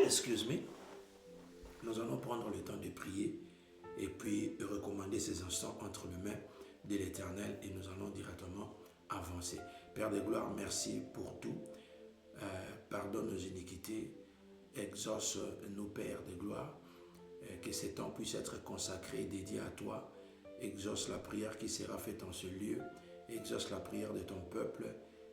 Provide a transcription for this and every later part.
excuse me, nous allons prendre le temps de prier et puis recommander ces instants entre les mains de l'Éternel et nous allons directement avancer. Père de gloire, merci pour tout. Pardonne nos iniquités, exauce nos pères de gloire, que ces temps puissent être consacrés et dédiés à toi. Exauce la prière qui sera faite en ce lieu, exauce la prière de ton peuple,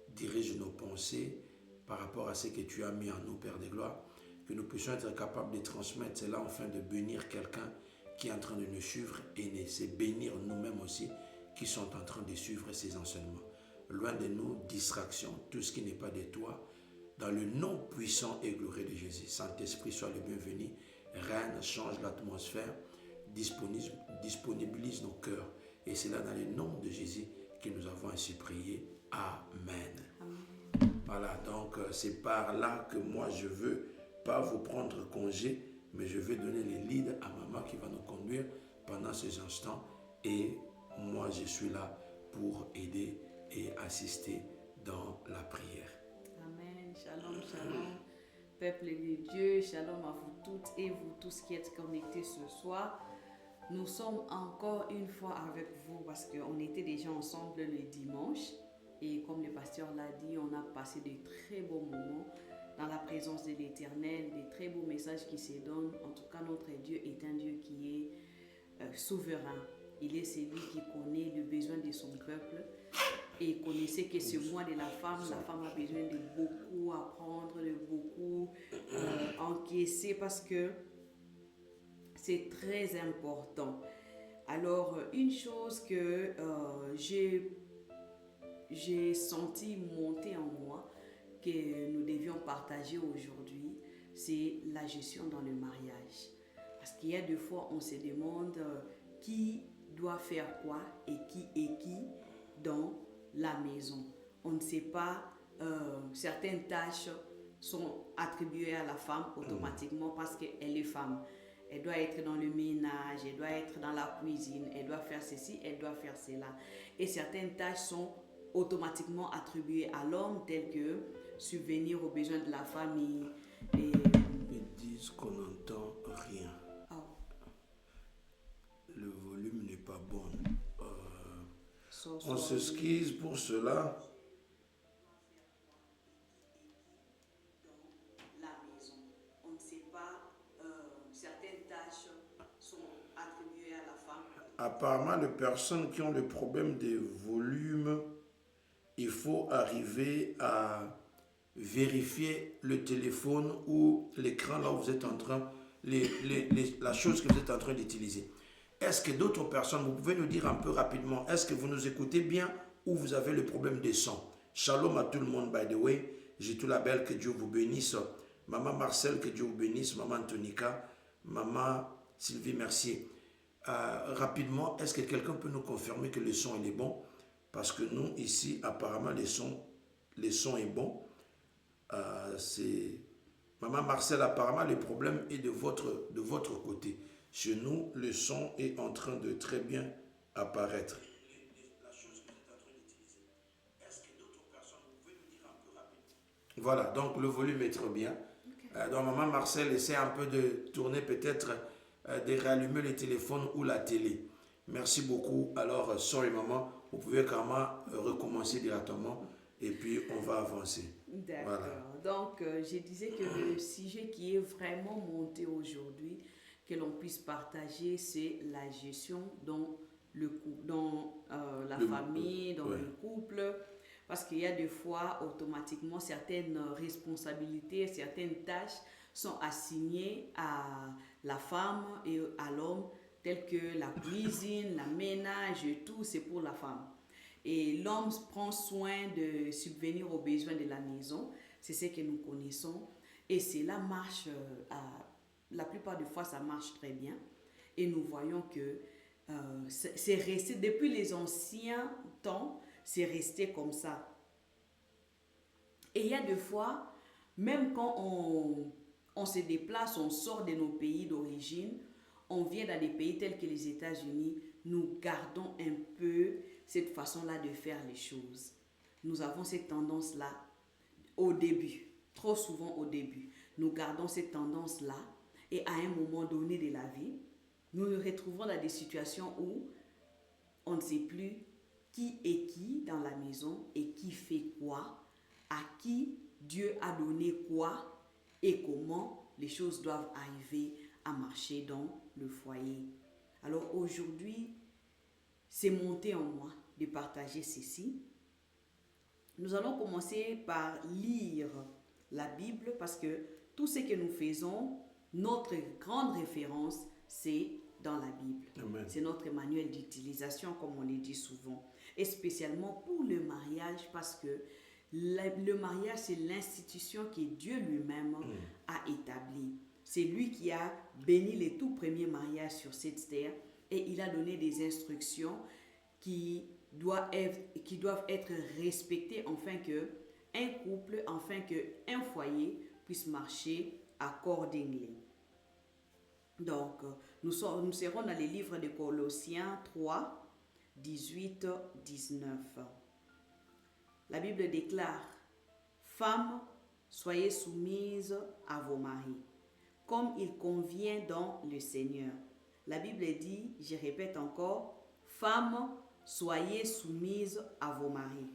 dirige nos pensées par rapport à ce que tu as mis en nous, Père de gloire, que nous puissions être capables de transmettre cela afin de bénir quelqu'un qui est en train de nous suivre et de se bénir nous-mêmes aussi qui sont en train de suivre ces enseignements. Loin de nous, distraction, tout ce qui n'est pas de toi, dans le nom puissant et glorieux de Jésus. Saint-Esprit, sois le bienvenu, règne, change l'atmosphère, disponibilise nos cœurs. Et c'est là dans le nom de Jésus que nous avons ainsi prié. Amen. Amen. Voilà, donc c'est par là que moi je veux pas vous prendre congé, mais je vais donner les leads à maman qui va nous conduire pendant ces instants. Et moi je suis là pour aider et assister dans la prière. Amen. Shalom, shalom. Peuple de Dieu, shalom à vous toutes et vous tous qui êtes connectés ce soir. Nous sommes encore une fois avec vous parce qu'on était déjà ensemble le dimanche. Et comme le pasteur l'a dit, on a passé de très beaux moments dans la présence de l'Éternel, des très beaux messages qui se donnent. En tout cas, notre Dieu est un Dieu qui est souverain. Il est celui qui connaît le besoin de son peuple. Et connaissez que ce mois de la femme a besoin de beaucoup apprendre, de beaucoup encaisser parce que c'est très important. Alors, une chose que j'ai senti monter en moi, que nous devions partager aujourd'hui, c'est la gestion dans le mariage. Parce qu'il y a des fois, on se demande qui doit faire quoi et qui dans la maison. On ne sait pas, certaines tâches sont attribuées à la femme automatiquement parce qu'elle est femme. Elle doit être dans le ménage, elle doit être dans la cuisine, elle doit faire ceci, elle doit faire cela. Et certaines tâches sont automatiquement attribuées à l'homme, telles que subvenir aux besoins de la famille. Ils disent qu'on n'entend rien. Oh. Le volume n'est pas bon. On s'excuse pour cela. La maison. On ne sait pas, certaines tâches sont attribuées à la femme. Apparemment, les personnes qui ont le problème de volume, il faut arriver à vérifier le téléphone ou l'écran là où vous êtes en train, la chose que vous êtes en train d'utiliser. Est-ce que d'autres personnes, vous pouvez nous dire un peu rapidement, est-ce que vous nous écoutez bien ou vous avez le problème de son? Shalom à tout le monde, by the way. J'ai tout la belle, que Dieu vous bénisse. Maman Marcel, que Dieu vous bénisse. Maman Antonica, Maman Sylvie Mercier. Rapidement, est-ce que quelqu'un peut nous confirmer que le son il est bon? Parce que nous, ici, apparemment, le son est bon. Maman Marcel, apparemment, le problème est de votre côté. Chez nous, le son est en train de très bien apparaître. La chose que vous êtes en train d'utiliser. Est-ce que d'autres personnes, vous pouvez nous dire un peu rapidement? Voilà, donc le volume est très bien. Okay. Donc Maman Marcel essaie un peu de tourner peut-être, de rallumer le téléphone ou la télé. Merci beaucoup. Alors, sorry maman, vous pouvez quand même recommencer directement et puis on va avancer. D'accord. Voilà. Donc, je disais que le sujet qui est vraiment monté aujourd'hui, que l'on puisse partager, c'est la gestion dans la famille, dans le couple, parce qu'il y a des fois, automatiquement, certaines responsabilités, certaines tâches sont assignées à la femme et à l'homme, telles que la cuisine, la ménage, tout, c'est pour la femme. Et l'homme prend soin de subvenir aux besoins de la maison, c'est ce que nous connaissons, et cela marche la plupart des fois, ça marche très bien. Et nous voyons que c'est resté, depuis les anciens temps, c'est resté comme ça. Et il y a des fois, même quand on se déplace, on sort de nos pays d'origine, on vient dans des pays tels que les États-Unis, nous gardons un peu cette façon-là de faire les choses. Nous avons cette tendance-là au début. trop souvent au début. Nous gardons cette tendance-là et à un moment donné de la vie, nous nous retrouvons dans des situations où on ne sait plus qui est qui dans la maison et qui fait quoi, à qui Dieu a donné quoi et comment les choses doivent arriver à marcher dans le foyer. Alors aujourd'hui, c'est monté en moi de partager ceci. Nous allons commencer par lire la Bible parce que tout ce que nous faisons, notre grande référence, c'est dans la Bible. Amen. C'est notre manuel d'utilisation, comme on le dit souvent. Et spécialement pour le mariage, parce que le mariage, c'est l'institution que Dieu lui-même a établie. C'est lui qui a béni les tout premiers mariages sur cette terre et il a donné des instructions qui doivent être respectées afin qu'un couple, afin qu'un foyer puisse marcher accordingly. Donc, nous serons dans les livres de Colossiens 3, 18, 19. La Bible déclare: Femmes, soyez soumises à vos maris, comme il convient dans le Seigneur. La Bible dit, je répète encore, Femmes, soyez soumises à vos maris,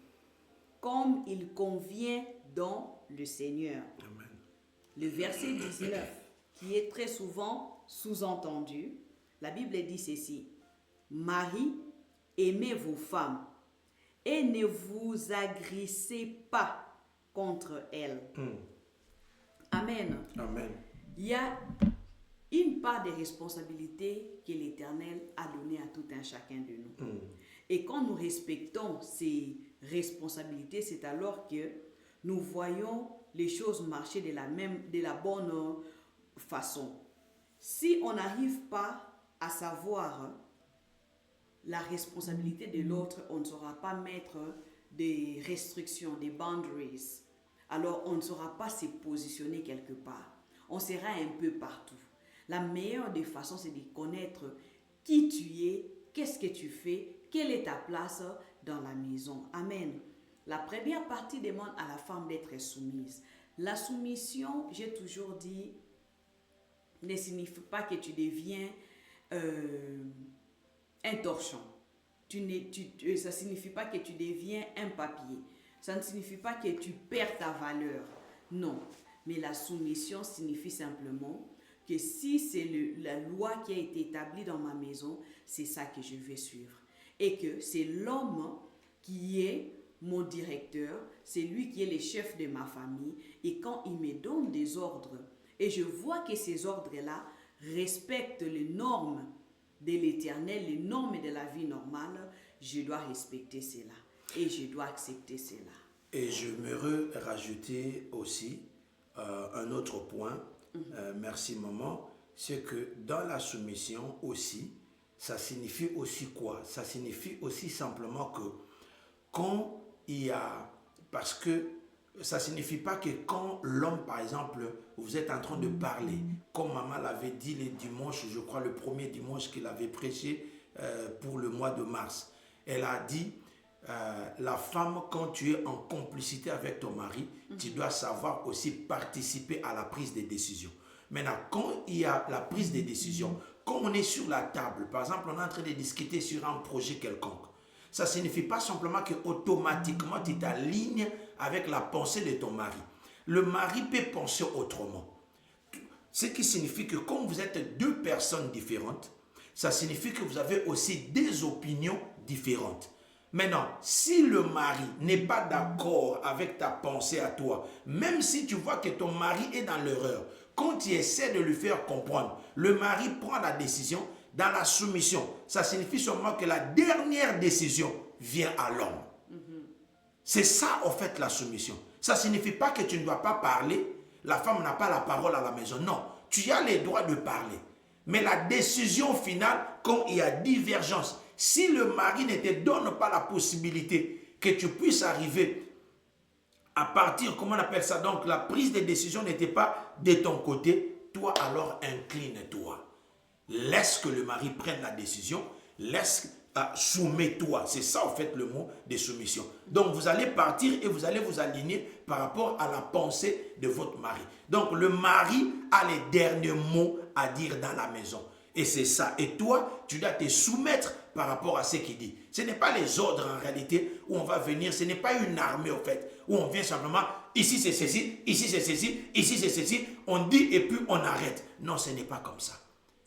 comme il convient dans le Seigneur. Amen. Le verset 19, qui est très souvent sous-entendu, la Bible dit ceci: Maris, aimez vos femmes et ne vous agressez pas contre elles. Amen. Amen. Il y a une part des responsabilités que l'Éternel a données à tout un chacun de nous. Et quand nous respectons ces responsabilités, c'est alors que nous voyons les choses marcher de la bonne façon. Si on n'arrive pas à savoir la responsabilité de l'autre, on ne saura pas mettre des restrictions, des boundaries. Alors on ne saura pas se positionner quelque part. On sera un peu partout. La meilleure des façons, c'est de connaître qui tu es, qu'est-ce que tu fais, quelle est ta place dans la maison. Amen. La première partie demande à la femme d'être soumise. La soumission, j'ai toujours dit, ne signifie pas que tu deviens un torchon. Ça ne signifie pas que tu deviens un papier. Ça ne signifie pas que tu perds ta valeur. Non. Mais la soumission signifie simplement que si c'est la loi qui a été établie dans ma maison, c'est ça que je vais suivre. Et que c'est l'homme qui est mon directeur, c'est lui qui est le chef de ma famille. Et quand il me donne des ordres, et je vois que ces ordres-là respectent les normes de l'Éternel, les normes de la vie normale, je dois respecter cela. Et je dois accepter cela. Et je me rajouter aussi un autre point, merci maman, c'est que dans la soumission aussi, ça signifie aussi quoi? Ça signifie aussi simplement que quand il y a... Parce que ça ne signifie pas que quand l'homme, par exemple, vous êtes en train de parler, comme maman l'avait dit les dimanches, je crois le premier dimanche qu'il avait prêché pour le mois de mars, elle a dit, la femme, quand tu es en complicité avec ton mari, tu dois savoir aussi participer à la prise des décisions. Maintenant, quand il y a la prise des décisions, quand on est sur la table, par exemple, on est en train de discuter sur un projet quelconque, ça ne signifie pas simplement que automatiquement tu t'alignes avec la pensée de ton mari. Le mari peut penser autrement. Ce qui signifie que comme vous êtes deux personnes différentes, ça signifie que vous avez aussi des opinions différentes. Maintenant, si le mari n'est pas d'accord avec ta pensée à toi, même si tu vois que ton mari est dans l'erreur, quand tu essaies de lui faire comprendre, le mari prend la décision dans la soumission. Ça signifie seulement que la dernière décision vient à l'homme. C'est ça, en fait, la soumission. Ça ne signifie pas que tu ne dois pas parler. La femme n'a pas la parole à la maison. Non, tu as le droit de parler. Mais la décision finale, quand il y a divergence, si le mari ne te donne pas la possibilité que tu puisses arriver à partir, comment on appelle ça, donc la prise de décision n'était pas de ton côté, toi alors incline-toi. Laisse que le mari prenne la décision, laisse soumets-toi. C'est ça, en fait, le mot de soumission. Donc, vous allez partir et vous allez vous aligner par rapport à la pensée de votre mari. Donc, le mari a les derniers mots à dire dans la maison. Et c'est ça. Et toi, tu dois te soumettre par rapport à ce qu'il dit. Ce n'est pas les ordres en réalité où on va venir. Ce n'est pas une armée, en fait, où on vient simplement, ici c'est ceci, ici c'est ceci, ici c'est ceci. On dit et puis on arrête. Non, ce n'est pas comme ça.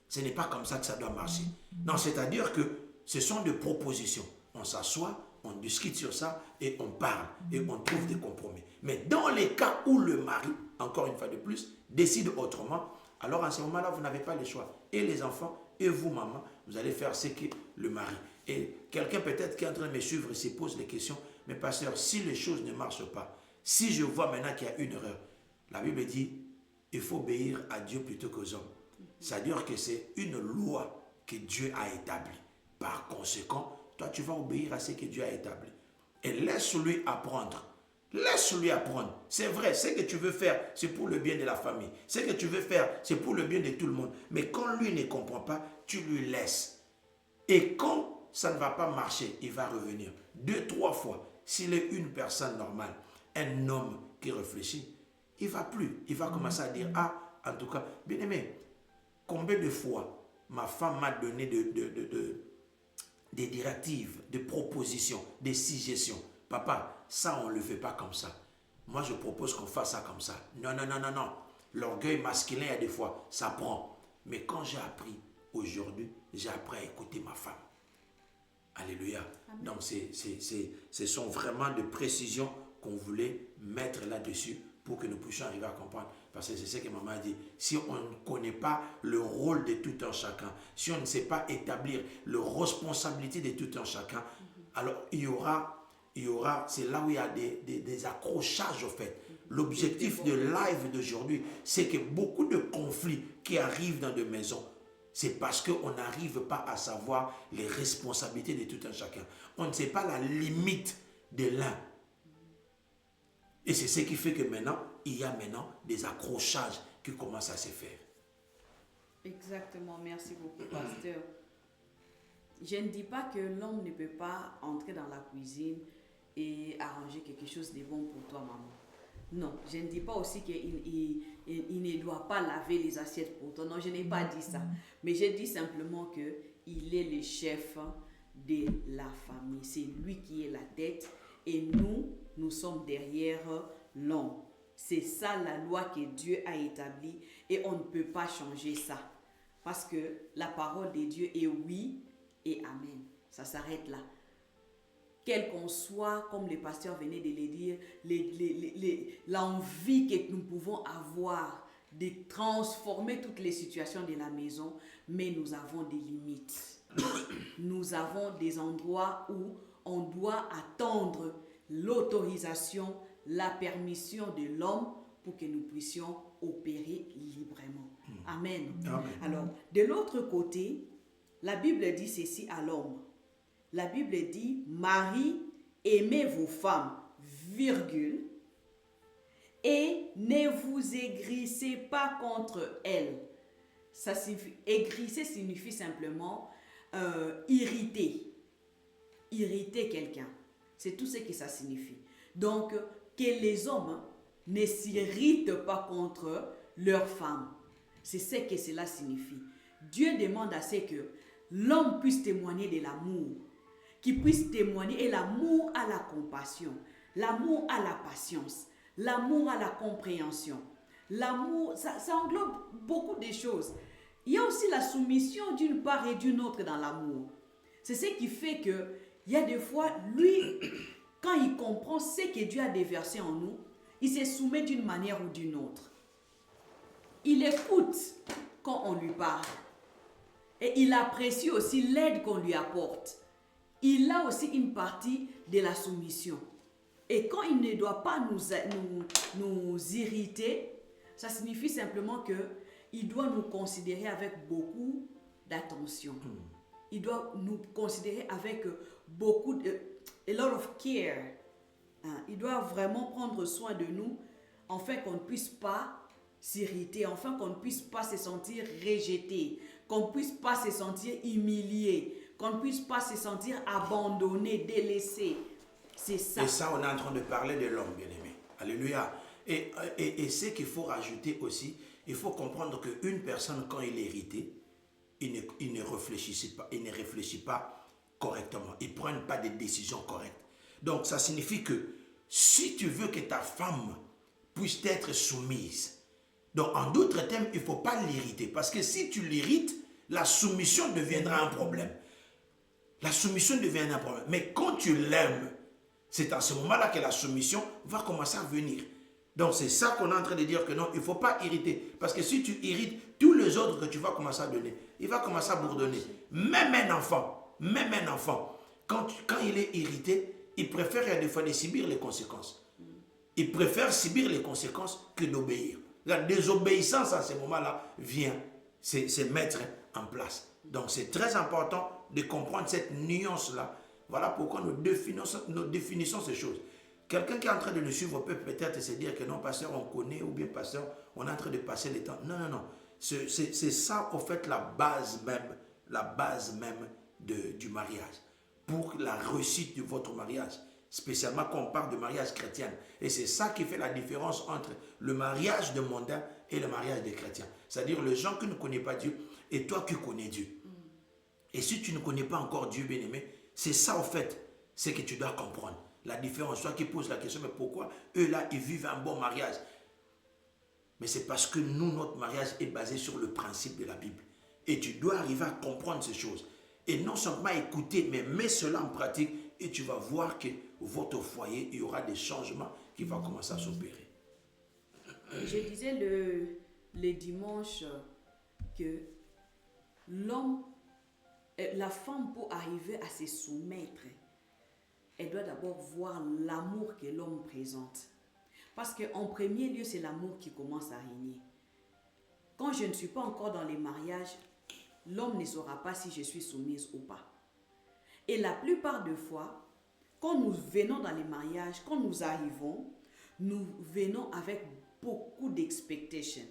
Ce n'est pas comme ça que ça doit marcher. Non, c'est-à-dire que ce sont des propositions. On s'assoit, on discute sur ça et on parle et on trouve des compromis. Mais dans les cas où le mari, encore une fois de plus, décide autrement, alors en ce moment-là, vous n'avez pas le choix. Et les enfants, et vous, maman, vous allez faire ce que le mari. Et quelqu'un peut-être qui est en train de me suivre et se pose les questions, mais pasteur, si les choses ne marchent pas, si je vois maintenant qu'il y a une erreur, la Bible dit, il faut obéir à Dieu plutôt qu'aux hommes. C'est-à-dire que c'est une loi que Dieu a établie. Par conséquent, toi, tu vas obéir à ce que Dieu a établi. Et laisse-lui apprendre. Laisse-lui apprendre. C'est vrai, ce que tu veux faire, c'est pour le bien de la famille. Ce que tu veux faire, c'est pour le bien de tout le monde. Mais quand lui ne comprend pas, tu lui laisses. Et quand ça ne va pas marcher, il va revenir 2, 3 fois. S'il est une personne normale, un homme qui réfléchit, il ne va plus. Il va commencer à dire, ah, en tout cas, bien aimé, combien de fois ma femme m'a donné des directives, des propositions, des suggestions. Papa, ça, on ne le fait pas comme ça. Moi, je propose qu'on fasse ça comme ça. Non, non, non, non, non. L'orgueil masculin, il y a des fois, ça prend. Mais quand j'ai appris aujourd'hui, j'ai appris à écouter ma femme. Alléluia. Amen. Donc, ce sont vraiment des précisions qu'on voulait mettre là-dessus pour que nous puissions arriver à comprendre. Parce que c'est ce que maman a dit. Si on ne connaît pas le rôle de tout un chacun, si on ne sait pas établir la responsabilité de tout un chacun, alors il y aura, c'est là où il y a des accrochages en fait. L'objectif de live d'aujourd'hui, c'est que beaucoup de conflits qui arrivent dans des maisons, c'est parce qu'on n'arrive pas à savoir les responsabilités de tout un chacun. On ne sait pas la limite de l'un. Et c'est ce qui fait que maintenant, il y a maintenant des accrochages qui commencent à se faire. Exactement, merci beaucoup, pasteur. Je ne dis pas que l'homme ne peut pas entrer dans la cuisine et arranger quelque chose de bon pour toi, maman. Non, je ne dis pas aussi qu'il ne doit pas laver les assiettes pour toi. Non, je n'ai pas dit ça. Mais je dis simplement qu'il est le chef de la famille. C'est lui qui est la tête et nous sommes derrière l'homme. C'est ça la loi que Dieu a établie et on ne peut pas changer ça. Parce que la parole de Dieu est oui et amen. Ça s'arrête là. Quel qu'on soit, comme le pasteur venait de le dire, l'envie que nous pouvons avoir de transformer toutes les situations de la maison, mais nous avons des limites. Nous avons des endroits où on doit attendre l'autorisation, la permission de l'homme pour que nous puissions opérer librement. Amen. Amen. Alors, de l'autre côté, la Bible dit ceci à l'homme. La Bible dit, Marie, aimez vos femmes, virgule, et ne vous aigrissez pas contre elles. Ça signifie, aigrisser signifie simplement irriter. Irriter quelqu'un. C'est tout ce que ça signifie. Donc, que les hommes ne s'irritent pas contre leurs femmes. C'est ce que cela signifie. Dieu demande à ce que l'homme puisse témoigner de l'amour, qu'il puisse témoigner, et l'amour à la compassion, l'amour à la patience, l'amour à la compréhension. L'amour, ça englobe beaucoup de choses. Il y a aussi la soumission d'une part et d'une autre dans l'amour. C'est ce qui fait que il y a des fois, lui, quand il comprend ce que Dieu a déversé en nous, il se soumet d'une manière ou d'une autre. Il écoute quand on lui parle. Et il apprécie aussi l'aide qu'on lui apporte. Il a aussi une partie de la soumission. Et quand il ne doit pas nous irriter, ça signifie simplement qu'il doit nous considérer avec beaucoup d'attention. Il doit nous considérer avec beaucoup a lot of care. Il doit vraiment prendre soin de nous, afin qu'on ne puisse pas s'irriter, afin qu'on ne puisse pas se sentir rejeté, qu'on ne puisse pas se sentir humilié, qu'on ne puisse pas se sentir abandonné, délaissé. C'est ça. Et ça, on est en train de parler de l'homme, bien-aimé. Alléluia. Et ce qu'il faut rajouter aussi, il faut comprendre qu'une personne, quand il est irrité, il ne réfléchit pas correctement. Il ne prend pas de décisions correctes. Donc, ça signifie que si tu veux que ta femme puisse être soumise, donc en d'autres termes, il ne faut pas l'irriter. Parce que si tu l'irrites, la soumission deviendra un problème. La soumission deviendra un problème. Mais quand tu l'aimes, c'est à ce moment-là que la soumission va commencer à venir. Donc c'est ça qu'on est en train de dire que non, il ne faut pas irriter. Parce que si tu irrites, tous les ordres que tu vas commencer à donner, il va commencer à bourdonner. Même un enfant, quand il est irrité, il préfère des fois de subir les conséquences. Il préfère subir les conséquences que d'obéir. La désobéissance à ce moment-là vient se mettre en place. Donc c'est très important de comprendre cette nuance-là. Voilà pourquoi nous définissons ces choses. Quelqu'un qui est en train de nous suivre peut peut-être se dire que non, pasteur, on connaît, ou bien pasteur, on est en train de passer le temps. Non. C'est ça, en fait, la base même du mariage. Pour la réussite de votre mariage. Spécialement quand on parle de mariage chrétien. Et c'est ça qui fait la différence entre le mariage de mondain et le mariage des chrétiens. C'est-à-dire les gens qui ne connaissent pas Dieu et toi qui connais Dieu. Et si tu ne connais pas encore Dieu, bien-aimé, c'est ça, en fait, c'est que tu dois comprendre. La différence, toi qui poses la question, mais pourquoi eux là, ils vivent un bon mariage? Mais c'est parce que nous, notre mariage est basé sur le principe de la Bible. Et tu dois arriver à comprendre ces choses. Et non seulement écouter, mais mets cela en pratique et tu vas voir que votre foyer, il y aura des changements qui vont commencer à s'opérer. Je disais le dimanche que la femme, pour arriver à se soumettre, elle doit d'abord voir l'amour que l'homme présente. Parce qu'en premier lieu, c'est l'amour qui commence à régner. Quand je ne suis pas encore dans les mariages, l'homme ne saura pas si je suis soumise ou pas. Et la plupart des fois, quand nous venons dans les mariages, quand nous arrivons, nous venons avec beaucoup d'expectations.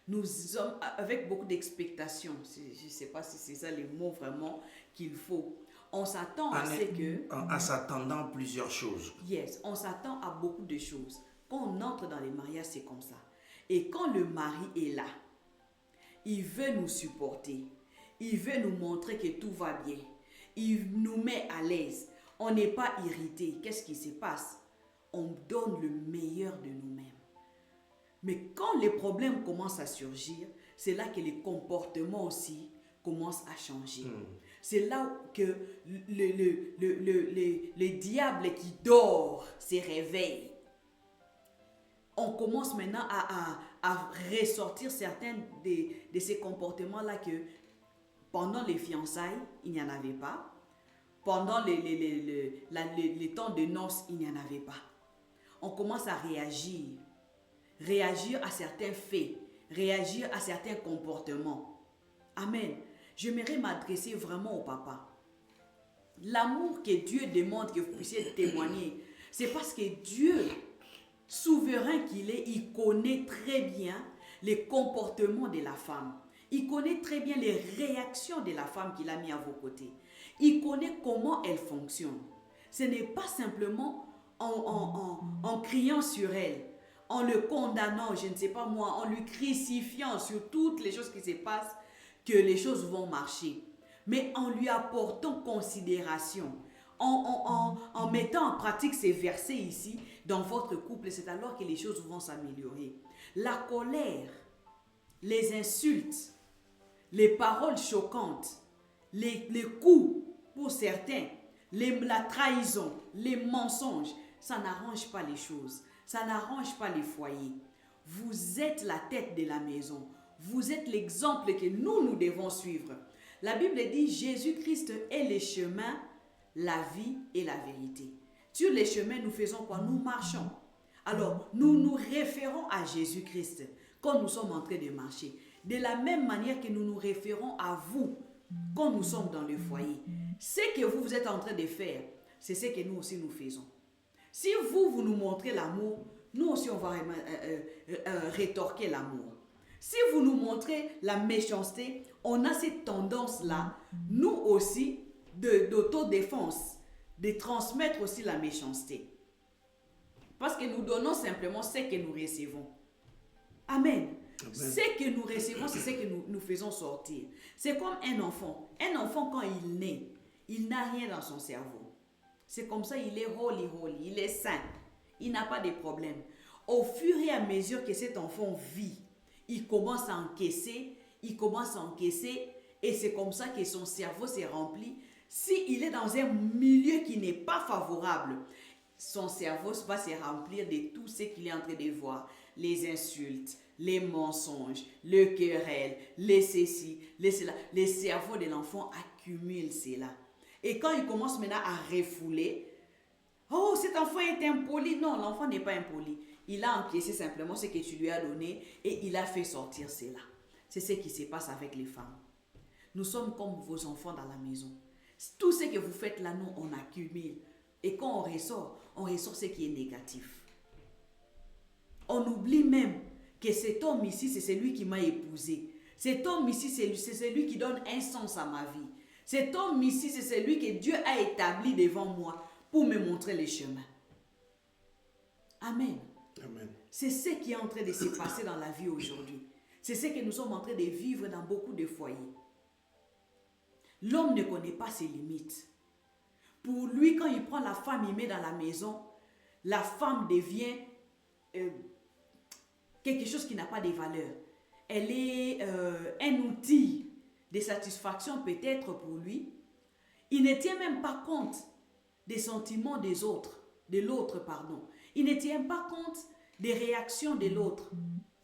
Nous sommes avec beaucoup d'expectations. Je ne sais pas si c'est ça les mots vraiment qu'il faut. On s'attend à ce que... En s'attendant à plusieurs choses. Yes, on s'attend à beaucoup de choses. Quand on entre dans les mariages, c'est comme ça. Et quand le mari est là, il veut nous supporter. Il veut nous montrer que tout va bien. Il nous met à l'aise. On n'est pas irrité. Qu'est-ce qui se passe? On donne le meilleur de nous-mêmes. Mais quand les problèmes commencent à surgir, c'est là que les comportements aussi commencent à changer. C'est là que le diable qui dort se réveille. On commence maintenant à ressortir certains de ces comportements-là que pendant les fiançailles, il n'y en avait pas. Pendant les temps de noces, il n'y en avait pas. On commence à réagir à certains faits, réagir à certains comportements. Amen. J'aimerais m'adresser vraiment au papa. L'amour que Dieu demande que vous puissiez témoigner, c'est parce que Dieu, souverain qu'il est, il connaît très bien les comportements de la femme. Il connaît très bien les réactions de la femme qu'il a mis à vos côtés. Il connaît comment elle fonctionne. Ce n'est pas simplement en criant sur elle, en le condamnant, je ne sais pas moi, en lui crucifiant sur toutes les choses qui se passent, que les choses vont marcher. Mais en lui apportant considération, en mettant en pratique ces versets ici dans votre couple, c'est alors que les choses vont s'améliorer. La colère, les insultes, les paroles choquantes, les coups pour certains, la trahison, les mensonges, ça n'arrange pas les choses. Ça n'arrange pas les foyers. Vous êtes la tête de la maison. Vous êtes l'exemple que nous devons suivre. La Bible dit Jésus-Christ est le chemin, la vie et la vérité. Sur les chemins, nous faisons quoi? Nous marchons. Alors, nous nous référons à Jésus-Christ quand nous sommes en train de marcher. De la même manière que nous nous référons à vous quand nous sommes dans le foyer. Ce que vous êtes en train de faire, c'est ce que nous aussi nous faisons. Si vous nous montrez l'amour, nous aussi on va rétorquer l'amour. Si vous nous montrez la méchanceté, on a cette tendance-là, nous aussi, d'autodéfense, de transmettre aussi la méchanceté. Parce que nous donnons simplement ce que nous recevons. Amen. Amen. Ce que nous recevons, c'est ce que nous faisons sortir. C'est comme un enfant. Un enfant, quand il naît, il n'a rien dans son cerveau. C'est comme ça, il est holy, il est saint. Il n'a pas de problème. Au fur et à mesure que cet enfant vit, il commence à encaisser, et c'est comme ça que son cerveau s'est rempli. S'il est dans un milieu qui n'est pas favorable, son cerveau va se remplir de tout ce qu'il est en train de voir. Les insultes, les mensonges, le querelle, les ceci, les cela. Le cerveau de l'enfant accumule cela. Et quand il commence maintenant à refouler, oh, cet enfant est impoli. Non, l'enfant n'est pas impoli. Il a encaissé simplement ce que tu lui as donné et il a fait sortir cela. C'est ce qui se passe avec les femmes. Nous sommes comme vos enfants dans la maison. Tout ce que vous faites là, nous, on accumule. Et quand on ressort ce qui est négatif. On oublie même que cet homme ici, c'est celui qui m'a épousé. Cet homme ici, c'est celui qui donne un sens à ma vie. Cet homme ici, c'est celui que Dieu a établi devant moi pour me montrer les chemins. Amen. Amen. C'est ce qui est en train de se passer dans la vie aujourd'hui. C'est ce que nous sommes en train de vivre dans beaucoup de foyers. L'homme ne connaît pas ses limites. Pour lui, quand il prend la femme, il met dans la maison, la femme devient quelque chose qui n'a pas de valeur. Elle est un outil de satisfaction peut-être pour lui. Il ne tient même pas compte des sentiments des autres, de l'autre, pardon. Il ne tient pas compte des réactions de l'autre.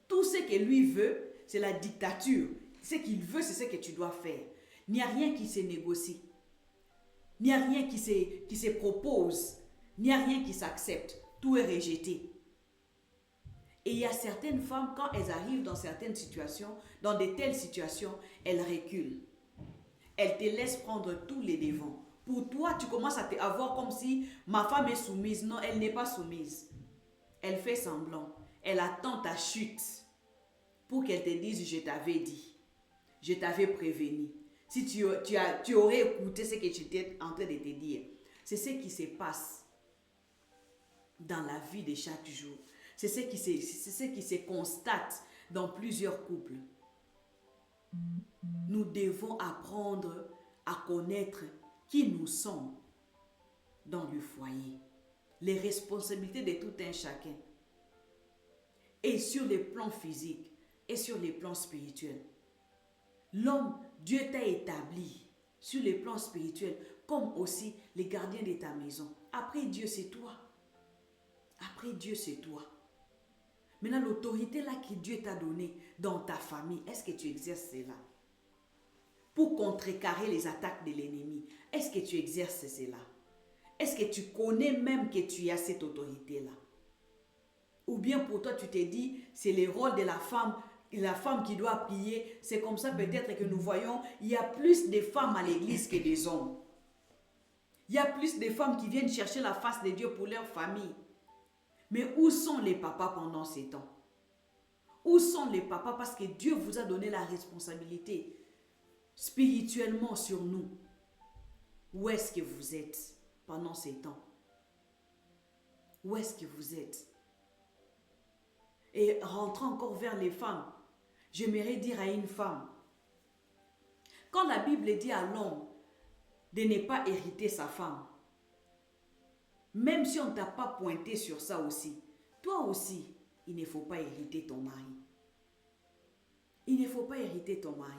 Tout ce que lui veut, c'est la dictature. Ce qu'il veut, c'est ce que tu dois faire. Il n'y a rien qui se négocie. Il n'y a rien qui se propose. Il n'y a rien qui s'accepte. Tout est rejeté. Et il y a certaines femmes, quand elles arrivent dans certaines situations, dans de telles situations, elles reculent. Elles te laissent prendre tous les devants. Pour toi, tu commences à voir comme si ma femme est soumise. Non, elle n'est pas soumise. Elle fait semblant. Elle attend ta chute pour qu'elle te dise « je t'avais dit, je t'avais prévenu ». Si tu aurais écouté ce que j'étais en train de te dire. C'est ce qui se passe dans la vie de chaque jour. C'est ce qui se constate dans plusieurs couples. Nous devons apprendre à connaître qui nous sommes dans le foyer. Les responsabilités de tout un chacun. Et sur les plans physiques et sur les plans spirituels. L'homme, Dieu t'a établi sur les plans spirituels comme aussi les gardiens de ta maison. Après Dieu, c'est toi. Après Dieu, c'est toi. Maintenant, l'autorité là que Dieu t'a donnée dans ta famille, est-ce que tu exerces cela? Pour contrecarrer les attaques de l'ennemi, est-ce que tu exerces cela? Est-ce que tu connais même que tu as cette autorité-là? Ou bien pour toi, tu t'es dit, c'est le rôle de la femme qui doit prier. C'est comme ça peut-être que nous voyons, il y a plus de femmes à l'église que des hommes. Il y a plus de femmes qui viennent chercher la face de Dieu pour leur famille. Mais où sont les papas pendant ces temps? Où sont les papas? Parce que Dieu vous a donné la responsabilité spirituellement sur nous. Où est-ce que vous êtes pendant ces temps? Où est-ce que vous êtes? Et rentrant encore vers les femmes, j'aimerais dire à une femme, quand la Bible dit à l'homme de ne pas hériter sa femme, même si on ne t'a pas pointé sur ça aussi, toi aussi, il ne faut pas hériter ton mari. Il ne faut pas hériter ton mari.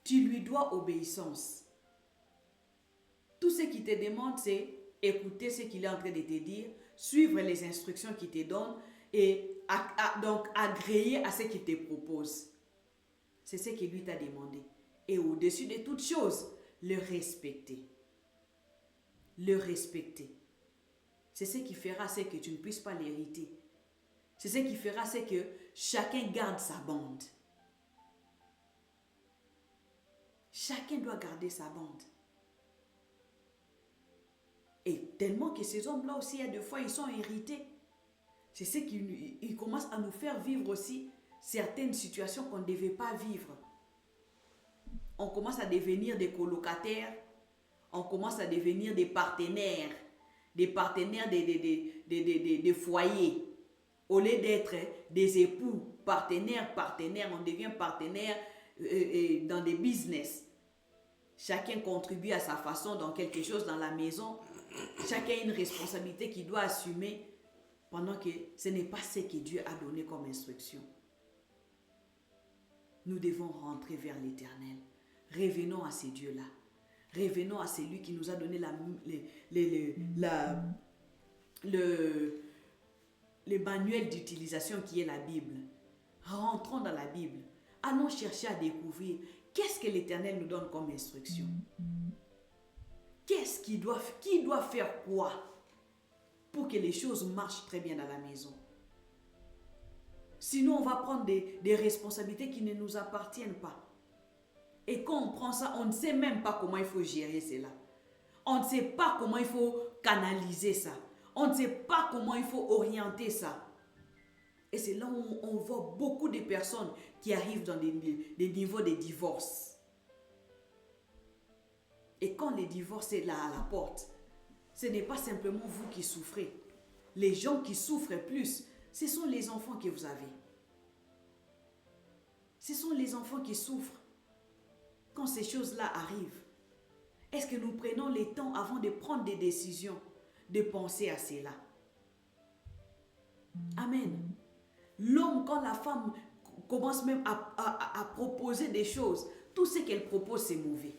Tu lui dois obéissance. Tout ce qu'il te demande, c'est écouter ce qu'il est en train de te dire, suivre les instructions qu'il te donne et donc agréer à ce qu'il te propose. C'est ce qu'il lui t'a demandé. Et au-dessus de toute chose, le respecter. Le respecter. C'est ce qui fera ce que tu ne puisses pas l'hériter. C'est ce qui fera ce que chacun garde sa bande. Chacun doit garder sa bande. Et tellement que ces hommes-là aussi, il y a des fois, ils sont irrités. C'est ce qui commence à nous faire vivre aussi certaines situations qu'on ne devait pas vivre. on commence à devenir des colocataires, on commence à devenir des partenaires des foyers. Au lieu d'être des époux, partenaires, on devient partenaire dans des business. Chacun contribue à sa façon dans quelque chose dans la maison. Chacun a une responsabilité qu'il doit assumer pendant que ce n'est pas ce que Dieu a donné comme instruction. Nous devons rentrer vers l'Éternel. Revenons à ces dieux-là. Revenons à celui qui nous a donné le manuel d'utilisation qui est la Bible. Rentrons dans la Bible. Allons chercher à découvrir qu'est-ce que l'Éternel nous donne comme instruction. Qui doit faire quoi pour que les choses marchent très bien dans la maison. Sinon, on va prendre des responsabilités qui ne nous appartiennent pas. Et quand on prend ça, on ne sait même pas comment il faut gérer cela. On ne sait pas comment il faut canaliser ça. On ne sait pas comment il faut orienter ça. Et c'est là où on voit beaucoup de personnes qui arrivent dans des niveaux de divorce. Et quand le divorce est là à la porte, ce n'est pas simplement vous qui souffrez. Les gens qui souffrent plus, ce sont les enfants que vous avez. Ce sont les enfants qui souffrent quand ces choses-là arrivent. Est-ce que nous prenons le temps avant de prendre des décisions, de penser à cela? Amen. L'homme, quand la femme commence même à proposer des choses, tout ce qu'elle propose, c'est mauvais.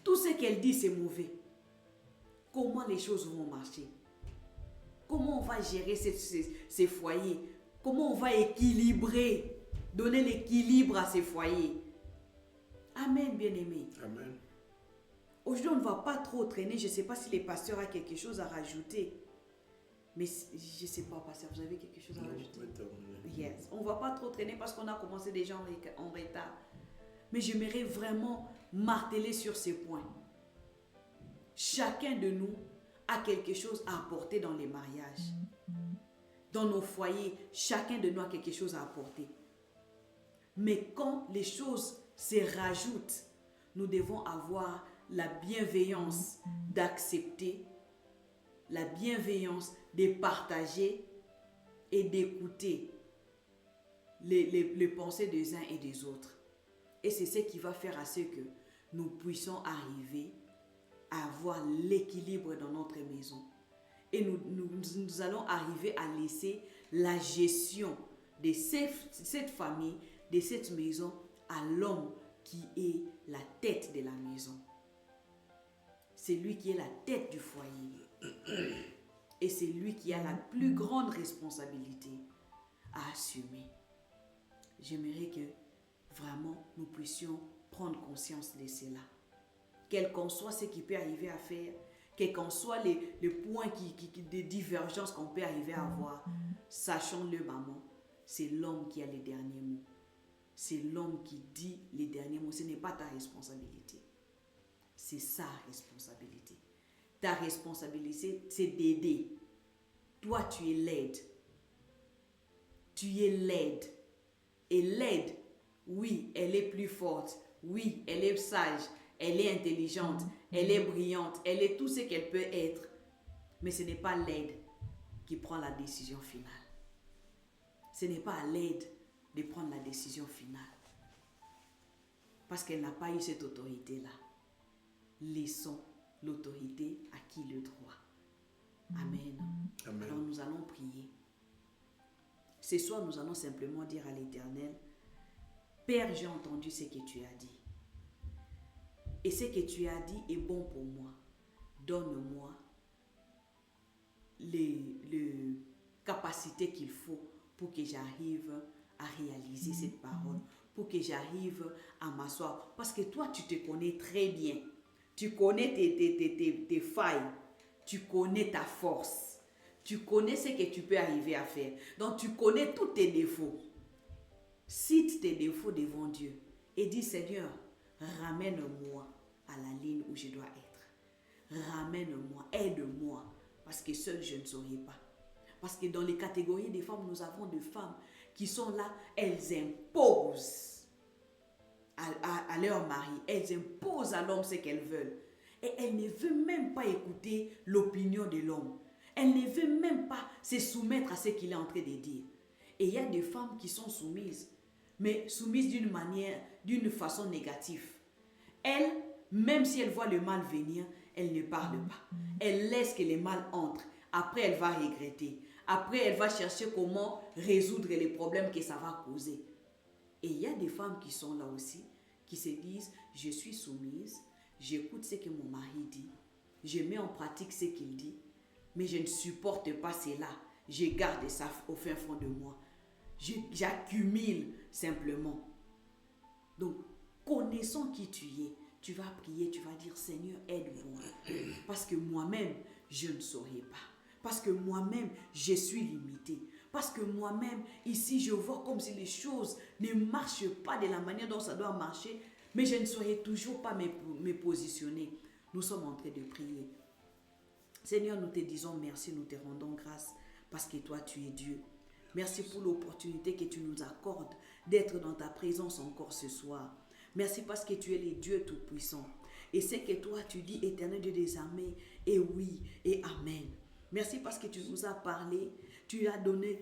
Tout ce qu'elle dit, c'est mauvais. Comment les choses vont marcher? Comment on va gérer ces foyers? Comment on va équilibrer, donner l'équilibre à ces foyers? Amen, bien-aimés. Amen. Aujourd'hui, on ne va pas trop traîner. Je ne sais pas si les pasteurs ont quelque chose à rajouter. Mais je ne sais pas, pasteur, vous avez quelque chose à rajouter? Yes. On ne va pas trop traîner parce qu'on a commencé déjà en retard. Mais j'aimerais vraiment marteler sur ces points. Chacun de nous a quelque chose à apporter dans les mariages. Dans nos foyers, chacun de nous a quelque chose à apporter. Mais quand les choses se rajoutent, nous devons avoir la bienveillance d'accepter, la bienveillance de partager et d'écouter les pensées des uns et des autres. Et c'est ce qui va faire à ce que nous puissions arriver à avoir l'équilibre dans notre maison. Et nous allons arriver à laisser la gestion de cette famille, de cette maison, à l'homme qui est la tête de la maison. C'est lui qui est la tête du foyer. Et c'est lui qui a la plus grande responsabilité à assumer. J'aimerais que vraiment nous puissions prendre conscience de cela. Quel qu'en soit ce qui peut arriver à faire, quels qu'en soient les points de divergence qu'on peut arriver à avoir, sachons-le, maman, c'est l'homme qui a les derniers mots. C'est l'homme qui dit les derniers mots. Ce n'est pas ta responsabilité. C'est sa responsabilité. Ta responsabilité, c'est d'aider. Toi, tu es l'aide. Tu es l'aide. Et l'aide, oui, elle est plus forte. Oui, elle est sage. Elle est intelligente. Elle est brillante. Elle est tout ce qu'elle peut être. Mais ce n'est pas l'aide qui prend la décision finale. Ce n'est pas à l'aide de prendre la décision finale. Parce qu'elle n'a pas eu cette autorité-là. Laissons l'autorité à qui le droit. Amen. Amen. Alors nous allons prier. Ce soir, nous allons simplement dire à l'Éternel, Père, j'ai entendu ce que tu as dit. Et ce que tu as dit est bon pour moi. Donne-moi les capacités qu'il faut pour que j'arrive à réaliser cette parole, pour que j'arrive à m'asseoir. Parce que toi, tu te connais très bien. Tu connais tes failles. Tu connais ta force. Tu connais ce que tu peux arriver à faire. Donc, tu connais tous tes défauts. Cite tes défauts devant Dieu et dis, Seigneur, ramène-moi à la ligne où je dois être. Ramène-moi, aide-moi, parce que seul je ne saurais pas. Parce que dans les catégories des femmes, nous avons des femmes qui sont là, elles imposent. à leur mari. Elles imposent à l'homme ce qu'elles veulent. Et elles ne veulent même pas écouter l'opinion de l'homme. Elles ne veulent même pas se soumettre à ce qu'il est en train de dire. Et il y a des femmes qui sont soumises, mais soumises d'une façon négative. Elles, même si elles voient le mal venir, elles ne parlent pas. Elles laissent que le mal entre. Après, elle va regretter. Après, elle va chercher comment résoudre les problèmes que ça va causer. Et il y a des femmes qui sont là aussi, qui se disent, je suis soumise, j'écoute ce que mon mari dit, je mets en pratique ce qu'il dit, mais je ne supporte pas cela. Je garde ça au fin fond de moi. J'accumule simplement. Donc, connaissant qui tu es, tu vas prier, tu vas dire, Seigneur, aide-moi. Parce que moi-même, je ne saurais pas. Parce que moi-même, je suis limité. Parce que moi-même, ici, je vois comme si les choses ne marchent pas de la manière dont ça doit marcher, mais je ne saurais toujours pas me positionner. Nous sommes en train de prier. Seigneur, nous te disons merci, nous te rendons grâce, parce que toi, tu es Dieu. Merci pour l'opportunité que tu nous accordes d'être dans ta présence encore ce soir. Merci parce que tu es le Dieu Tout-Puissant. Et c'est que toi, tu dis, Éternel Dieu des armées, et oui, et Amen. Merci parce que tu nous as parlé, tu as donné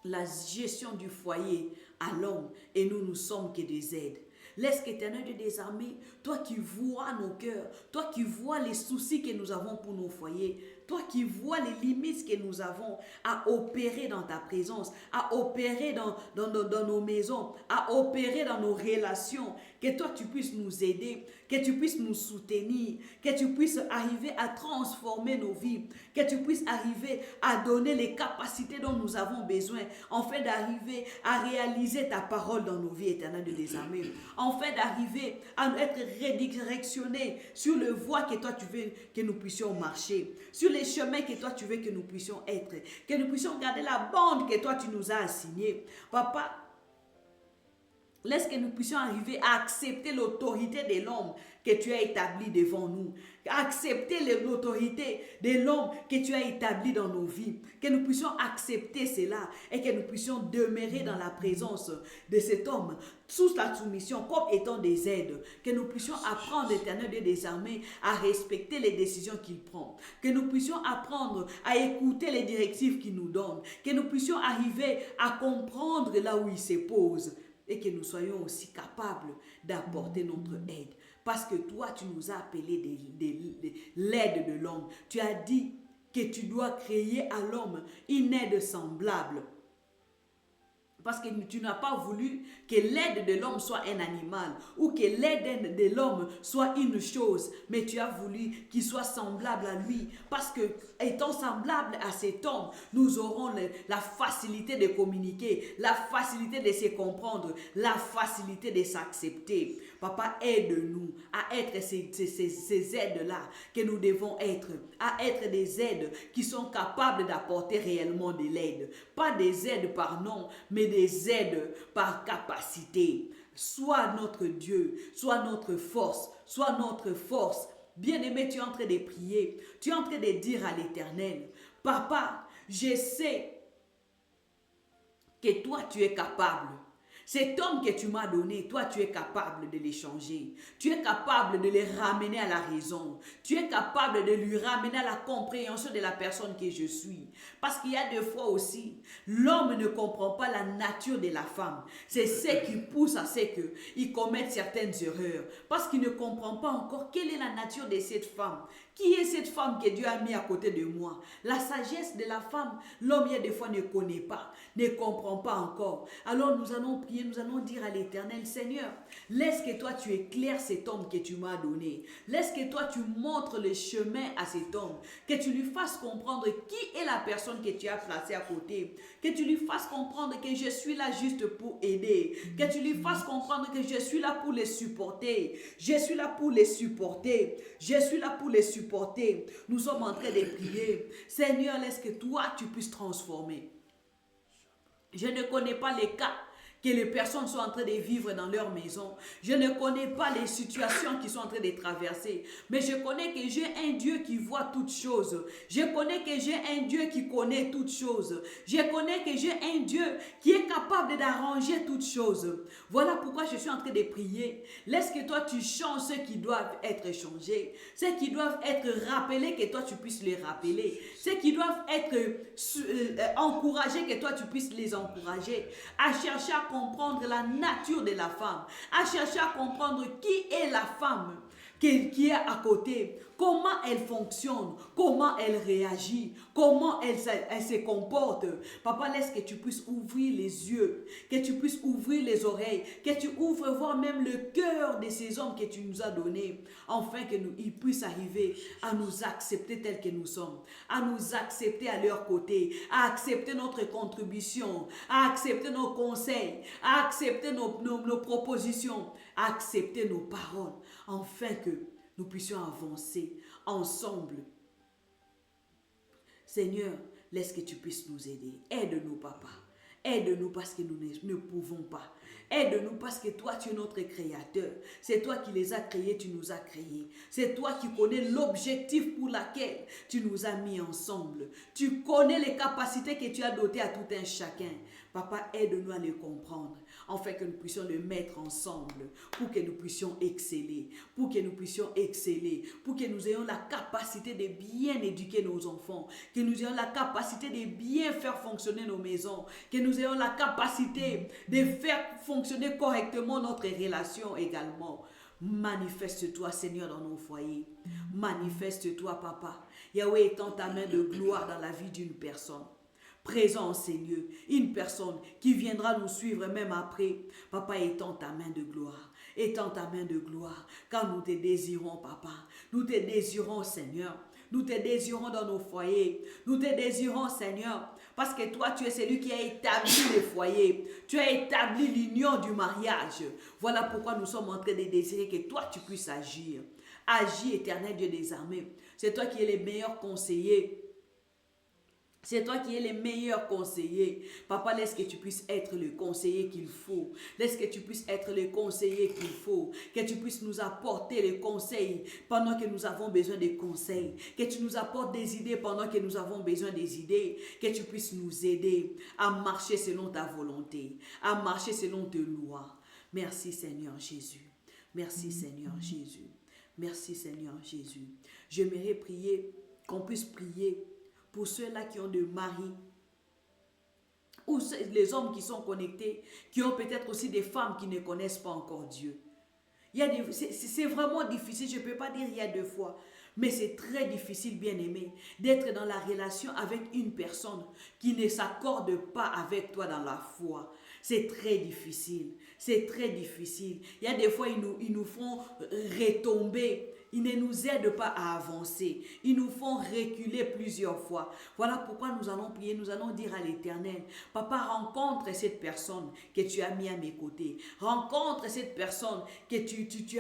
la gestion du foyer à l'homme et nous ne sommes que des aides. Laisse qu'Éternel Dieu des armées, toi qui vois nos cœurs, toi qui vois les soucis que nous avons pour nos foyers, toi qui vois les limites que nous avons à opérer dans ta présence, à opérer dans nos maisons, à opérer dans nos relations, que toi tu puisses nous aider, que tu puisses nous soutenir, que tu puisses arriver à transformer nos vies, que tu puisses arriver à donner les capacités dont nous avons besoin, afin d'arriver à réaliser ta parole dans nos vies, Éternel de des armées, afin d'arriver à être redirectionnés sur le voie que toi tu veux que nous puissions marcher, sur les chemins que toi tu veux que nous puissions être, que nous puissions garder la bande que toi tu nous as assignée. Papa, laisse que nous puissions arriver à accepter l'autorité de l'homme que tu as établi devant nous. Accepter l'autorité de l'homme que tu as établi dans nos vies. Que nous puissions accepter cela et que nous puissions demeurer dans la présence de cet homme sous la soumission comme étant des aides. Que nous puissions apprendre, Éternel Dieu des armées, à respecter les décisions qu'il prend. Que nous puissions apprendre à écouter les directives qu'il nous donne. Que nous puissions arriver à comprendre là où il se pose. Et que nous soyons aussi capables d'apporter notre aide. Parce que toi, tu nous as appelé l'aide de l'homme. Tu as dit que tu dois créer à l'homme une aide semblable. Parce que tu n'as pas voulu que l'aide de l'homme soit un animal ou que l'aide de l'homme soit une chose, mais tu as voulu qu'il soit semblable à lui. Parce que étant semblable à cet homme, nous aurons la facilité de communiquer, la facilité de se comprendre, la facilité de s'accepter. Papa, aide-nous à être ces aides-là que nous devons être, à être des aides qui sont capables d'apporter réellement de l'aide. Pas des aides par nom, mais des aides par capacité. Sois notre Dieu, sois notre force, sois notre force. Bien-aimé, tu es en train de prier, tu es en train de dire à l'Éternel, Papa, je sais que toi tu es capable. Cet homme que tu m'as donné, toi tu es capable de l'échanger. Tu es capable de le ramener à la raison. Tu es capable de lui ramener à la compréhension de la personne que je suis. Parce qu'il y a des fois aussi, l'homme ne comprend pas la nature de la femme. C'est ce qui pousse à ce qu'il commette certaines erreurs. Parce qu'il ne comprend pas encore quelle est la nature de cette femme. Qui est cette femme que Dieu a mis à côté de moi? La sagesse de la femme, l'homme, il y a des fois ne connaît pas, ne comprend pas encore. Alors nous allons prier, nous allons dire à l'Éternel, Seigneur, laisse que toi tu éclaires cet homme que tu m'as donné. Laisse que toi tu montres le chemin à cet homme. Que tu lui fasses comprendre qui est la personne que tu as placée à côté. Que tu lui fasses comprendre que je suis là juste pour aider. Que tu lui fasses comprendre que je suis là pour les supporter. Je suis là pour les supporter. Je suis là pour les supporter. Nous sommes en train de prier. Seigneur, laisse que toi tu puisses transformer. Je ne connais pas les cas que les personnes sont en train de vivre dans leur maison. Je ne connais pas les situations qu'ils sont en train de traverser. Mais je connais que j'ai un Dieu qui voit toutes choses. Je connais que j'ai un Dieu qui connaît toutes choses. Je connais que j'ai un Dieu qui est capable capable d'arranger toutes choses. Voilà pourquoi je suis en train de prier. Laisse que toi tu changes ceux qui doivent être changés, ceux qui doivent être rappelés, que toi tu puisses les rappeler, ceux qui doivent être encouragés, que toi tu puisses les encourager, à chercher à comprendre la nature de la femme, à chercher à comprendre qui est la femme qui est à côté, comment elle fonctionne, comment elle réagit, comment elle se comporte. Papa, laisse que tu puisses ouvrir les yeux, que tu puisses ouvrir les oreilles, que tu ouvres voir même le cœur de ces hommes que tu nous as donnés, afin qu'ils puissent arriver à nous accepter tels que nous sommes, à nous accepter à leur côté, à accepter notre contribution, à accepter nos conseils, à accepter nos propositions, à accepter nos paroles, afin que nous puissions avancer ensemble. Seigneur, laisse que tu puisses nous aider. Aide-nous, papa. Aide-nous parce que nous ne pouvons pas. Aide-nous parce que toi, tu es notre créateur. C'est toi qui les as créés, tu nous as créés. C'est toi qui connais l'objectif pour lequel tu nous as mis ensemble. Tu connais les capacités que tu as dotées à tout un chacun. Papa, aide-nous à les comprendre, afin que nous puissions le mettre ensemble, pour que nous puissions exceller, pour que nous ayons la capacité de bien éduquer nos enfants, que nous ayons la capacité de bien faire fonctionner nos maisons, que nous ayons la capacité de faire fonctionner correctement notre relation également. Manifeste-toi, Seigneur, dans nos foyers. Manifeste-toi, Papa. Yahweh, étend ta main de gloire dans la vie d'une personne. Présent en ces lieux, une personne qui viendra nous suivre même après. Papa, étends ta main de gloire. Étends ta main de gloire, car nous te désirons, Papa. Nous te désirons, Seigneur. Nous te désirons dans nos foyers. Nous te désirons, Seigneur, parce que toi, tu es celui qui a établi les foyers. Tu as établi l'union du mariage. Voilà pourquoi nous sommes en train de désirer que toi, tu puisses agir. Agis, éternel Dieu des armées. C'est toi qui es le meilleur conseiller. C'est toi qui es le meilleur conseiller. Papa, laisse que tu puisses être le conseiller qu'il faut. Laisse que tu puisses être le conseiller qu'il faut. Que tu puisses nous apporter les conseils pendant que nous avons besoin de conseils. Que tu nous apportes des idées pendant que nous avons besoin des idées. Que tu puisses nous aider à marcher selon ta volonté. À marcher selon tes lois. Merci Seigneur Jésus. Merci Seigneur Jésus. Merci Seigneur Jésus. J'aimerais prier, qu'on puisse prier pour ceux-là qui ont des maris, ou les hommes qui sont connectés, qui ont peut-être aussi des femmes qui ne connaissent pas encore Dieu. C'est vraiment difficile, je ne peux pas dire il y a deux fois, mais c'est très difficile, bien-aimé, d'être dans la relation avec une personne qui ne s'accorde pas avec toi dans la foi. C'est très difficile, c'est très difficile. Il y a des fois, ils nous font retomber. Ils ne nous aident pas à avancer. Ils nous font reculer plusieurs fois. Voilà pourquoi nous allons prier, nous allons dire à l'Éternel, Papa, rencontre cette personne que tu as mis à mes côtés. Rencontre cette personne que tu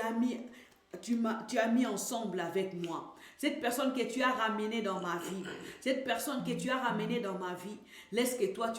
as mis ensemble avec moi. Cette personne que tu as ramenée dans ma vie. Cette personne que tu as ramenée dans ma vie. Laisse que toi,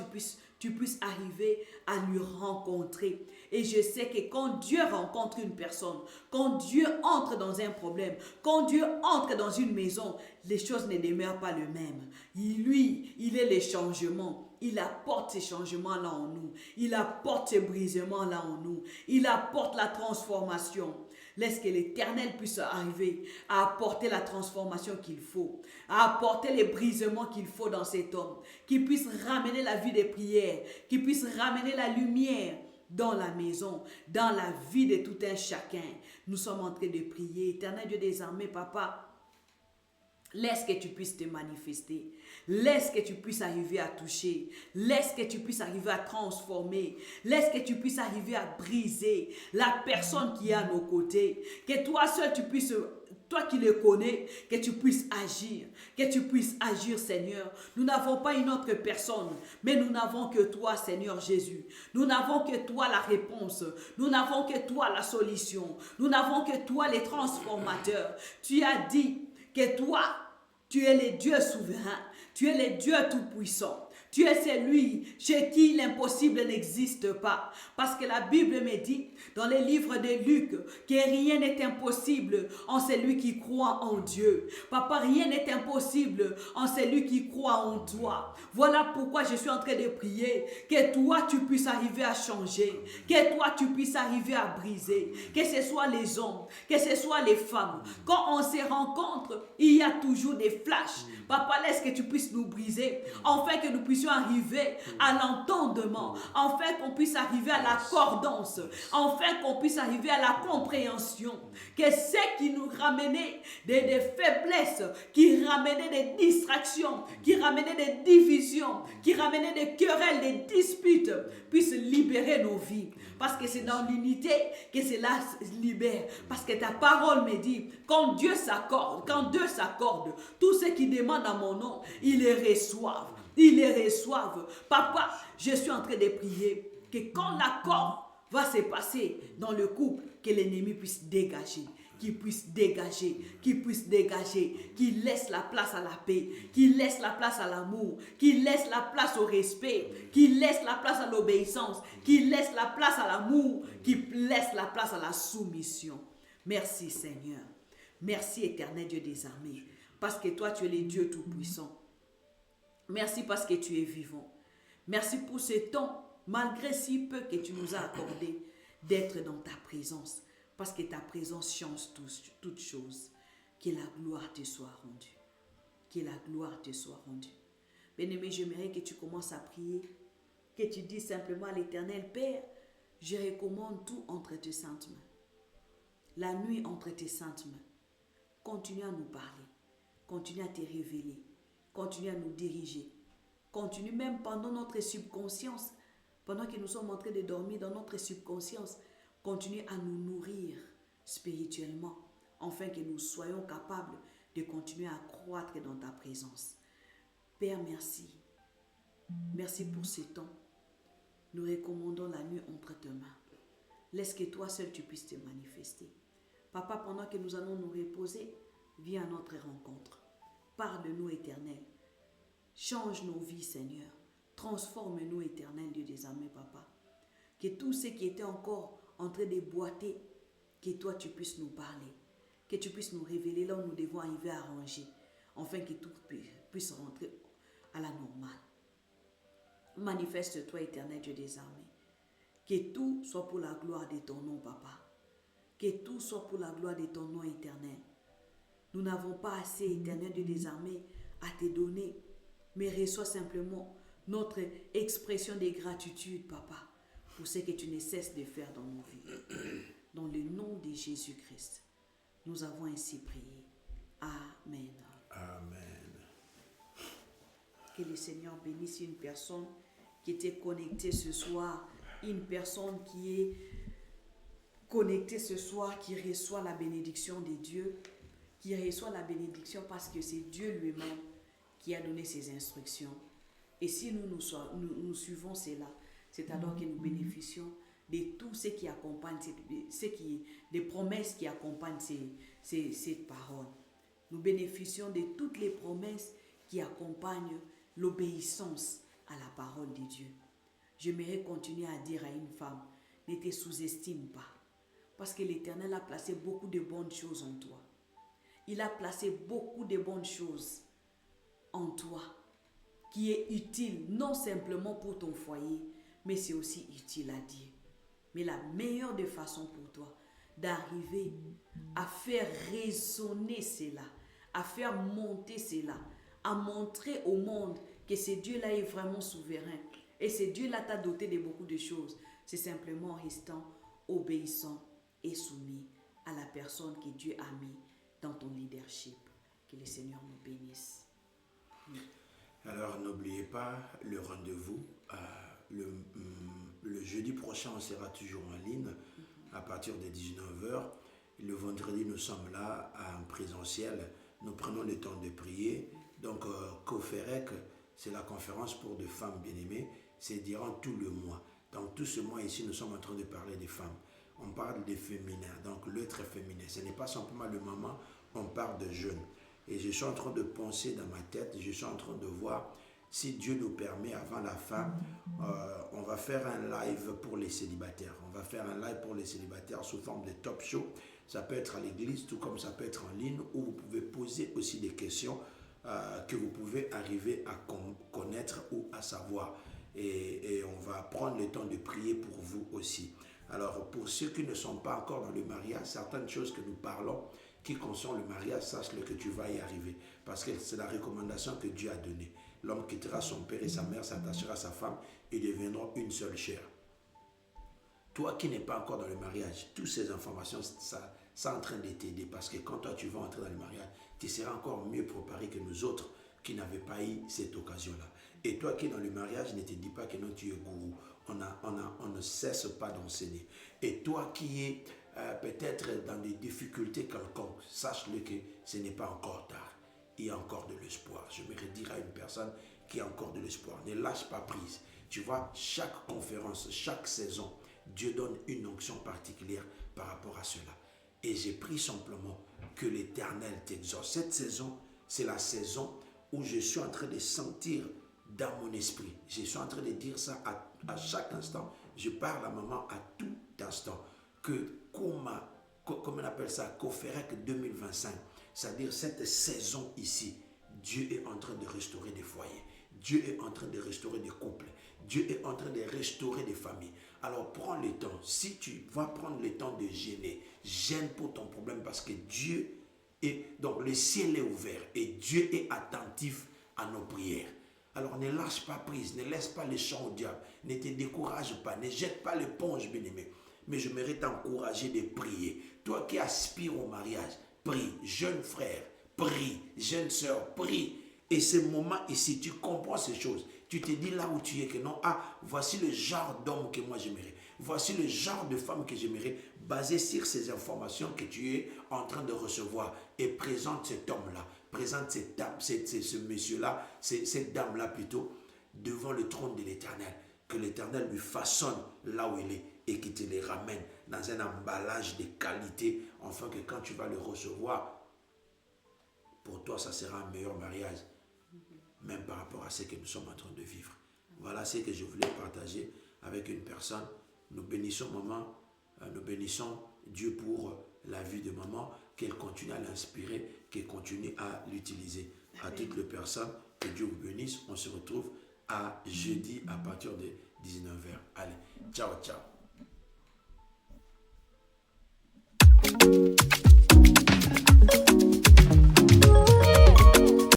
tu puisses arriver à lui rencontrer. Et je sais que quand Dieu rencontre une personne, quand Dieu entre dans un problème, quand Dieu entre dans une maison, les choses ne demeurent pas les mêmes. Lui, il est le changement. Il apporte ces changements-là en nous. Il apporte ces brisements-là en nous. Il apporte la transformation. Laisse que l'Éternel puisse arriver à apporter la transformation qu'il faut, à apporter les brisements qu'il faut dans cet homme, qu'il puisse ramener la vie des prières, qu'il puisse ramener la lumière dans la maison, dans la vie de tout un chacun. Nous sommes en train de prier. Éternel Dieu des armées, Papa, laisse que tu puisses te manifester. Laisse que tu puisses arriver à toucher. Laisse que tu puisses arriver à transformer. Laisse que tu puisses arriver à briser la personne qui est à nos côtés. Que toi seul tu puisses, toi qui le connais, que tu puisses agir. Que tu puisses agir, Seigneur. Nous n'avons pas une autre personne, mais nous n'avons que toi, Seigneur Jésus. Nous n'avons que toi la réponse. Nous n'avons que toi la solution. Nous n'avons que toi les transformateurs. Tu as dit que toi, tu es le Dieu souverain. Tu es le Dieu tout-puissant. Tu es celui chez qui l'impossible n'existe pas. Parce que la Bible me dit, dans les livres de Luc, que rien n'est impossible en celui qui croit en Dieu. Papa, rien n'est impossible en celui qui croit en toi. Voilà pourquoi je suis en train de prier, que toi tu puisses arriver à changer, que toi tu puisses arriver à briser, que ce soit les hommes, que ce soit les femmes. Quand on se rencontre, il y a toujours des flashs. Papa, laisse que tu puisses nous briser, afin que nous puissions arriver à l'entendement, afin qu'on puisse arriver à l'accordance, afin qu'on puisse arriver à la compréhension, que ce qui nous ramenait des faiblesses, qui ramenait des distractions, qui ramenait des divisions, qui ramenait des querelles, des disputes, puisse libérer nos vies. Parce que c'est dans l'unité que cela se libère. Parce que ta parole me dit, quand Dieu s'accorde, tous ceux qui demandent à mon nom, ils les reçoivent. Ils les reçoivent. Papa, je suis en train de prier que quand l'accord va se passer dans le couple, que l'ennemi puisse dégager. Qu'il puisse dégager, qu'il laisse la place à la paix, qu'il laisse la place à l'amour, qu'il laisse la place au respect, qu'il laisse la place à l'obéissance, qu'il laisse la place à l'amour, qu'il laisse la place à la soumission. Merci Seigneur. Merci éternel Dieu des armées, parce que toi tu es le Dieu tout-puissant. Merci parce que tu es vivant. Merci pour ce temps, malgré si peu que tu nous as accordé, d'être dans ta présence. Parce que ta présence change toutes choses. Que la gloire te soit rendue. Que la gloire te soit rendue. Bien-aimé, j'aimerais que tu commences à prier. Que tu dises simplement à l'Éternel, Père, je recommande tout entre tes saintes mains. La nuit entre tes saintes mains. Continue à nous parler. Continue à te révéler. Continue à nous diriger. Continue même pendant notre subconscience. Pendant que nous sommes en train de dormir dans notre subconscience. Continue à nous nourrir spirituellement, afin que nous soyons capables de continuer à croître dans ta présence. Père, merci. Merci pour ce temps. Nous recommandons la nuit entre tes mains. Laisse que toi seul tu puisses te manifester. Papa, pendant que nous allons nous reposer, viens à notre rencontre. Parle-nous, Éternel. Change nos vies, Seigneur. Transforme-nous, Éternel, Dieu des armées, Papa. Que tout ce qui était encore en train de boiter, que toi tu puisses nous parler, que tu puisses nous révéler là où nous devons arriver à ranger, afin que tout puisse rentrer à la normale. Manifeste-toi, éternel Dieu des armées, que tout soit pour la gloire de ton nom, Papa, que tout soit pour la gloire de ton nom éternel. Nous n'avons pas assez, éternel Dieu des armées, à te donner, mais reçois simplement notre expression de gratitude, Papa, pour ce que tu ne cesses de faire dans nos vies. Dans le nom de Jésus-Christ, nous avons ainsi prié. Amen. Amen. Que le Seigneur bénisse une personne qui était connectée ce soir, une personne qui est connectée ce soir, qui reçoit la bénédiction de Dieu, qui reçoit la bénédiction parce que c'est Dieu lui-même qui a donné ses instructions. Et si nous suivons cela, c'est alors que nous bénéficions de tout ce qui accompagne, des promesses qui accompagnent ces paroles. Nous bénéficions de toutes les promesses qui accompagnent l'obéissance à la parole de Dieu. J'aimerais continuer à dire à une femme, ne te sous-estime pas, parce que l'Éternel a placé beaucoup de bonnes choses en toi. Il a placé beaucoup de bonnes choses en toi, qui est utile non simplement pour ton foyer, mais c'est aussi utile à Dieu. Mais la meilleure des façons pour toi, d'arriver à faire résonner cela, à faire monter cela, à montrer au monde que ce Dieu-là est vraiment souverain et ce Dieu-là t'a doté de beaucoup de choses, c'est simplement en restant obéissant et soumis à la personne que Dieu a mis dans ton leadership. Que le Seigneur nous bénisse. Alors n'oubliez pas le rendez-vous. Le jeudi prochain, on sera toujours en ligne à partir de 19h. Le vendredi, nous sommes là en présentiel. Nous prenons le temps de prier. Donc, COFEREC, c'est la conférence pour des femmes bien-aimées. C'est durant tout le mois. Donc, tout ce mois ici, nous sommes en train de parler des femmes. On parle des féminins, donc l'être féminin. Ce n'est pas simplement le moment, on parle de jeunes. Et je suis en train de penser dans ma tête, je suis en train de voir si Dieu nous permet, avant la fin, on va faire un live pour les célibataires. On va faire un live pour les célibataires sous forme de talk show. Ça peut être à l'église, tout comme ça peut être en ligne, où vous pouvez poser aussi des questions que vous pouvez arriver à connaître ou à savoir. Et on va prendre le temps de prier pour vous aussi. Alors, pour ceux qui ne sont pas encore dans le mariage, certaines choses que nous parlons qui concernent le mariage, sache-le que tu vas y arriver. Parce que c'est la recommandation que Dieu a donnée. L'homme quittera son père et sa mère, s'attachera à sa femme et deviendront une seule chair. Toi qui n'es pas encore dans le mariage, toutes ces informations, ça est en train de t'aider. Parce que quand toi tu vas entrer dans le mariage, tu seras encore mieux préparé que nous autres qui n'avaient pas eu cette occasion-là. Et toi qui es dans le mariage, ne te dis pas que non, tu es gourou. On ne cesse pas d'enseigner. Et toi qui es peut-être dans des difficultés quelconques, sache-le que ce n'est pas encore tard. Il y a encore de l'espoir. Je me redire à une personne qui a encore de l'espoir. Ne lâche pas prise. Tu vois, chaque conférence, chaque saison, Dieu donne une onction particulière par rapport à cela. Et j'ai pris simplement que l'Éternel t'exauce. Cette saison, c'est la saison où je suis en train de sentir dans mon esprit. Je suis en train de dire ça à chaque instant. Je parle à maman à tout instant. Que comme on appelle ça, Koferek 2025, c'est-à-dire cette saison ici, Dieu est en train de restaurer des foyers. Dieu est en train de restaurer des couples. Dieu est en train de restaurer des familles. Alors prends le temps. Si tu vas prendre le temps de gêner, gêne pour ton problème parce que Dieu est... Donc le ciel est ouvert et Dieu est attentif à nos prières. Alors ne lâche pas prise, ne laisse pas les champs au diable, ne te décourage pas, ne jette pas l'éponge, bien-aimé. Mais je mérite t'encourager de prier. Toi qui aspires au mariage, prie. Jeune frère, prie. Jeune sœur, prie. Et ce moment ici, tu comprends ces choses. Tu te dis là où tu es que non, voici le genre d'homme que moi j'aimerais. Voici le genre de femme que j'aimerais, basé sur ces informations que tu es en train de recevoir. Et présente cet homme-là, présente cette dame, ce monsieur-là, cette dame-là plutôt, devant le trône de l'Éternel. Que l'Éternel lui façonne là où il est et qu'il te les ramène dans un emballage de qualité, afin que quand tu vas le recevoir, pour toi, ça sera un meilleur mariage, même par rapport à ce que nous sommes en train de vivre. Voilà ce que je voulais partager avec une personne. Nous bénissons maman, nous bénissons Dieu pour la vie de maman, qu'elle continue à l'inspirer, qu'elle continue à l'utiliser. À toutes les personnes, que Dieu vous bénisse. On se retrouve à jeudi à partir de 19h. Allez, ciao, ciao.